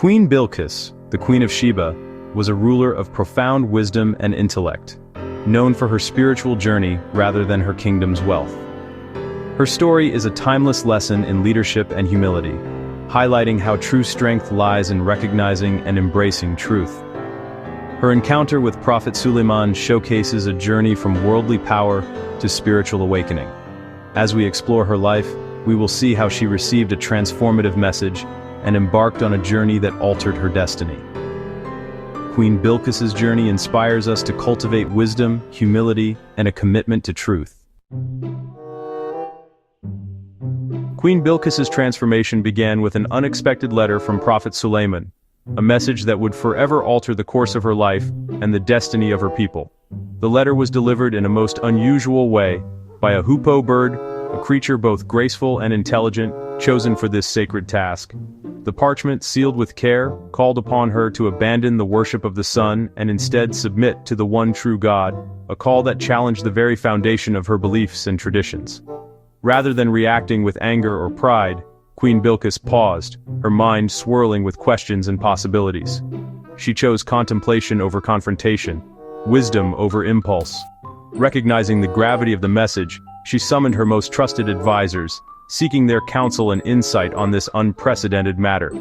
Queen Bilqis, the Queen of Sheba, was a ruler of profound wisdom and intellect, known for her spiritual journey rather than her kingdom's wealth. Her story is a timeless lesson in leadership and humility, highlighting how true strength lies in recognizing and embracing truth. Her encounter with Prophet Sulaiman showcases a journey from worldly power to spiritual awakening. As we explore her life, we will see how she received a transformative message and embarked on a journey that altered her destiny. Queen Bilqis's journey inspires us to cultivate wisdom, humility, and a commitment to truth. Queen Bilqis's transformation began with an unexpected letter from Prophet Sulaiman, a message that would forever alter the course of her life and the destiny of her people. The letter was delivered in a most unusual way, by a hoopoe bird, a creature both graceful and intelligent, chosen for this sacred task. The parchment, sealed with care, called upon her to abandon the worship of the sun and instead submit to the one true God, a call that challenged the very foundation of her beliefs and traditions. Rather than reacting with anger or pride, Queen Bilqis paused, her mind swirling with questions and possibilities. She chose contemplation over confrontation, wisdom over impulse. Recognizing the gravity of the message, she summoned her most trusted advisors, seeking their counsel and insight on this unprecedented matter.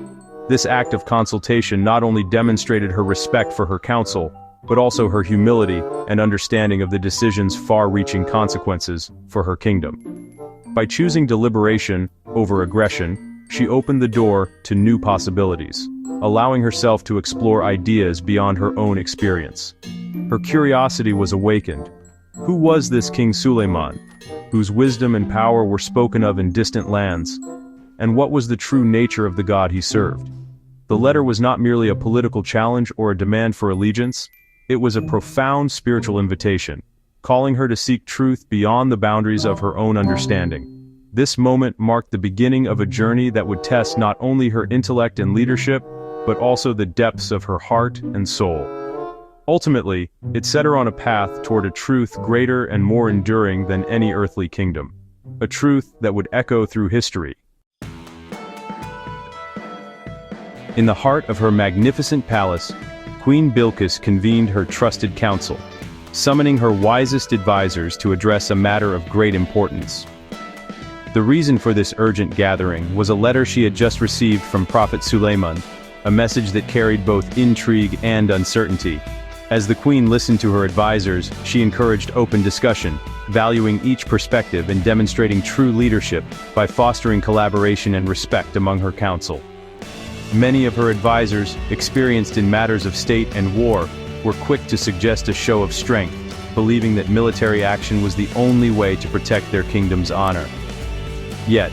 This act of consultation not only demonstrated her respect for her counsel, but also her humility and understanding of the decision's far-reaching consequences for her kingdom. By choosing deliberation over aggression, she opened the door to new possibilities, allowing herself to explore ideas beyond her own experience. Her curiosity was awakened. Who was this King Sulaiman, whose wisdom and power were spoken of in distant lands? And what was the true nature of the God he served? The letter was not merely a political challenge or a demand for allegiance, it was a profound spiritual invitation, calling her to seek truth beyond the boundaries of her own understanding. This moment marked the beginning of a journey that would test not only her intellect and leadership, but also the depths of her heart and soul. Ultimately, it set her on a path toward a truth greater and more enduring than any earthly kingdom. A truth that would echo through history. In the heart of her magnificent palace, Queen Bilqis convened her trusted council, summoning her wisest advisors to address a matter of great importance. The reason for this urgent gathering was a letter she had just received from Prophet Sulaiman, a message that carried both intrigue and uncertainty. As the Queen listened to her advisors, she encouraged open discussion, valuing each perspective and demonstrating true leadership by fostering collaboration and respect among her council. Many of her advisors, experienced in matters of state and war, were quick to suggest a show of strength, believing that military action was the only way to protect their kingdom's honor. Yet,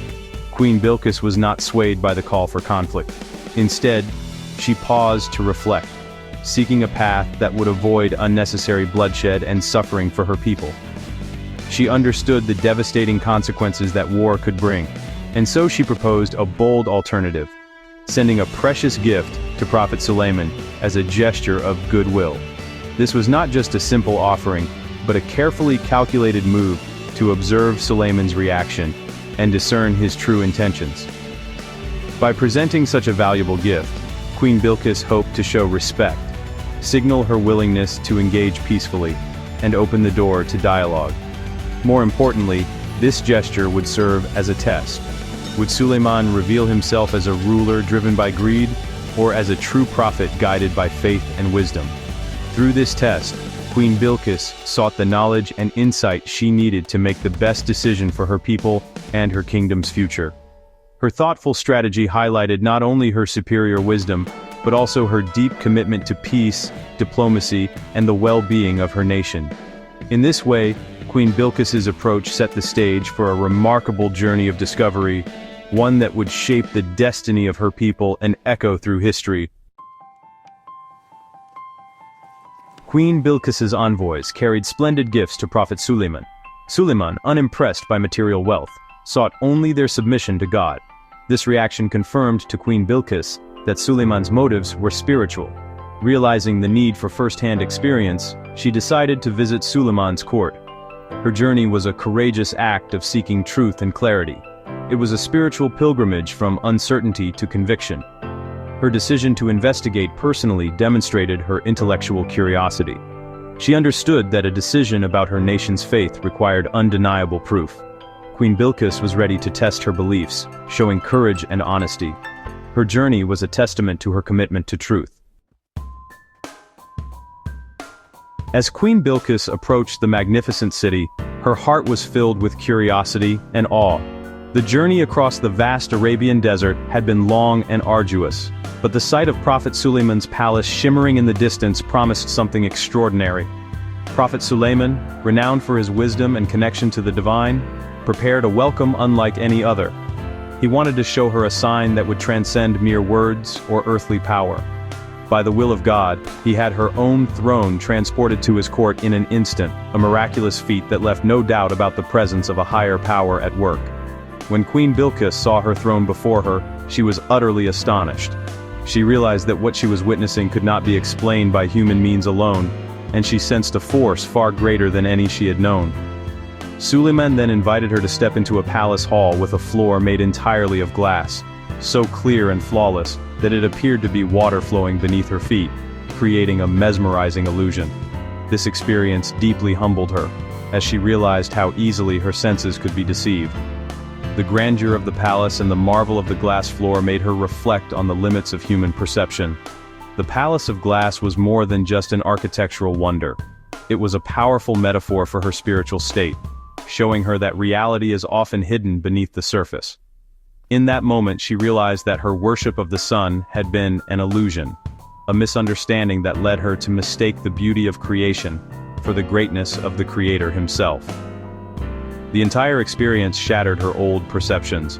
Queen Bilqis was not swayed by the call for conflict. Instead, she paused to reflect, seeking a path that would avoid unnecessary bloodshed and suffering for her people. She understood the devastating consequences that war could bring, and so she proposed a bold alternative, sending a precious gift to Prophet Sulaiman as a gesture of goodwill. This was not just a simple offering, but a carefully calculated move to observe Sulaiman's reaction and discern his true intentions. By presenting such a valuable gift, Queen Bilqis hoped to show respect, signal her willingness to engage peacefully, and open the door to dialogue. More importantly, this gesture would serve as a test. Would Sulaiman reveal himself as a ruler driven by greed, or as a true prophet guided by faith and wisdom? Through this test, Queen Bilqis sought the knowledge and insight she needed to make the best decision for her people and her kingdom's future. Her thoughtful strategy highlighted not only her superior wisdom, but also her deep commitment to peace, diplomacy, and the well-being of her nation. In this way, Queen Bilqis's approach set the stage for a remarkable journey of discovery, one that would shape the destiny of her people and echo through history. Queen Bilqis's envoys carried splendid gifts to Prophet Sulaiman. Sulaiman, unimpressed by material wealth, sought only their submission to God. This reaction confirmed to Queen Bilqis that Sulaiman's motives were spiritual. Realizing the need for first-hand experience, she decided to visit Sulaiman's court. Her journey was a courageous act of seeking truth and clarity. It was a spiritual pilgrimage from uncertainty to conviction. Her decision to investigate personally demonstrated her intellectual curiosity. She understood that a decision about her nation's faith required undeniable proof. Queen Bilqis was ready to test her beliefs, showing courage and honesty. Her journey was a testament to her commitment to truth. As Queen Bilqis approached the magnificent city, her heart was filled with curiosity and awe. The journey across the vast Arabian desert had been long and arduous, but the sight of Prophet Sulaiman's palace shimmering in the distance promised something extraordinary. Prophet Sulaiman, renowned for his wisdom and connection to the divine, prepared a welcome unlike any other. He wanted to show her a sign that would transcend mere words or earthly power. By the will of God, he had her own throne transported to his court in an instant, a miraculous feat that left no doubt about the presence of a higher power at work. When Queen Bilqis saw her throne before her, she was utterly astonished. She realized that what she was witnessing could not be explained by human means alone, and she sensed a force far greater than any she had known. Sulaiman then invited her to step into a palace hall with a floor made entirely of glass, so clear and flawless that it appeared to be water flowing beneath her feet, creating a mesmerizing illusion. This experience deeply humbled her, as she realized how easily her senses could be deceived. The grandeur of the palace and the marvel of the glass floor made her reflect on the limits of human perception. The palace of glass was more than just an architectural wonder. It was a powerful metaphor for her spiritual state, showing her that reality is often hidden beneath the surface. In that moment, she realized that her worship of the sun had been an illusion, a misunderstanding that led her to mistake the beauty of creation for the greatness of the Creator himself. The entire experience shattered her old perceptions,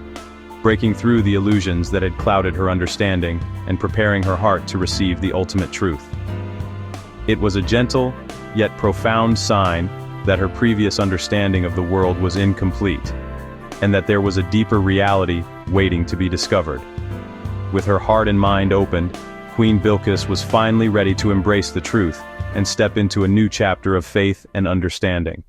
breaking through the illusions that had clouded her understanding and preparing her heart to receive the ultimate truth. It was a gentle, yet profound sign that her previous understanding of the world was incomplete, and that there was a deeper reality waiting to be discovered. With her heart and mind opened, Queen Bilqis was finally ready to embrace the truth and step into a new chapter of faith and understanding.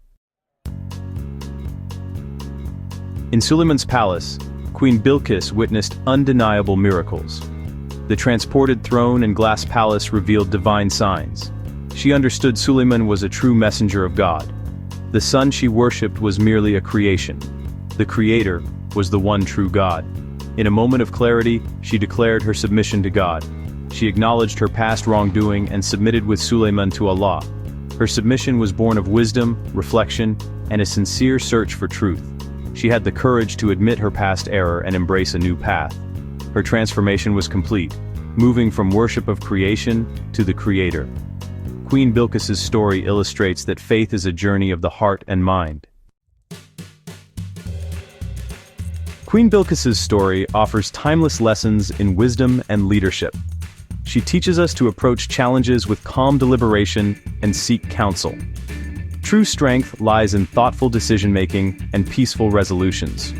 In Sulaiman's palace, Queen Bilqis witnessed undeniable miracles. The transported throne and glass palace revealed divine signs. She understood Sulaiman was a true messenger of God. The sun she worshipped was merely a creation. The Creator was the one true God. In a moment of clarity, she declared her submission to God. She acknowledged her past wrongdoing and submitted with Sulaiman to Allah. Her submission was born of wisdom, reflection, and a sincere search for truth. She had the courage to admit her past error and embrace a new path. Her transformation was complete, moving from worship of creation to the Creator. Queen Bilqis's story illustrates that faith is a journey of the heart and mind. Queen Bilqis's story offers timeless lessons in wisdom and leadership. She teaches us to approach challenges with calm deliberation and seek counsel. True strength lies in thoughtful decision-making and peaceful resolutions.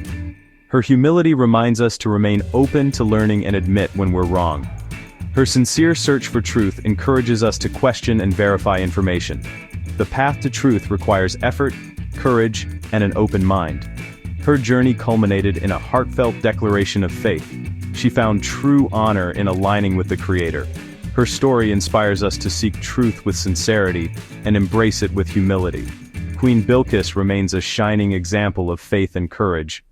Her humility reminds us to remain open to learning and admit when we're wrong. Her sincere search for truth encourages us to question and verify information. The path to truth requires effort, courage, and an open mind. Her journey culminated in a heartfelt declaration of faith. She found true honor in aligning with the Creator. Her story inspires us to seek truth with sincerity and embrace it with humility. Queen Bilqis remains a shining example of faith and courage,